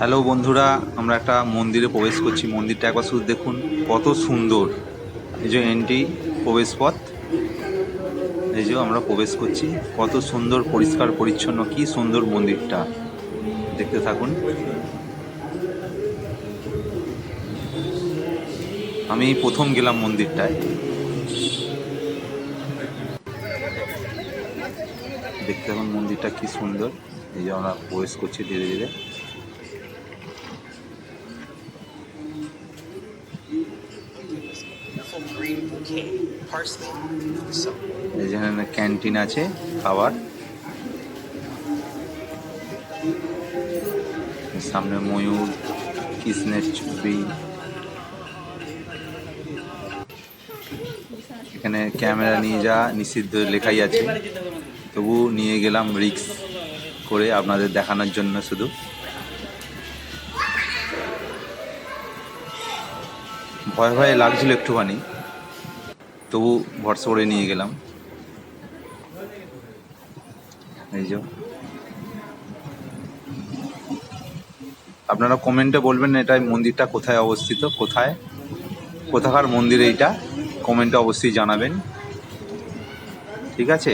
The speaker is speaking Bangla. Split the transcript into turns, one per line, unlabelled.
হ্যালো বন্ধুরা, আমরা একটা মন্দিরে প্রবেশ করছি। মন্দিরটা একবার শুধু দেখুন, কত সুন্দর। এই যে এন্ট্রি প্রবেশ পথ, এই যে আমরা প্রবেশ করছি। কত সুন্দর, পরিষ্কার পরিচ্ছন্ন, কি সুন্দর মন্দিরটা। দেখতে থাকুন। আমি প্রথম গেলাম মন্দিরটায়। দেখতে থাকুন মন্দিরটা কি সুন্দর। এই যে আমরা প্রবেশ করছি ধীরে ধীরে। এখানে ক্যান্টিন আছে, খাবার। সামনে ময়ূর, কৃষ্ণের ছবি। এখানে ক্যামেরা নিয়ে যাওয়া নিষিদ্ধ লেখাই আছে, তবু নিয়ে গেলাম রিস্ক করে আপনাদের দেখানোর জন্য। শুধু ভয় ভয় লাগছিল একটুখানি, তবু ভরসা করে নিয়ে গেলাম। এই যে আপনারা কমেন্টে বলবেন এটা মন্দিরটা কোথায় অবস্থিত, কোথাকার মন্দির এইটা, কমেন্টে অবশ্যই জানাবেন। ঠিক আছে।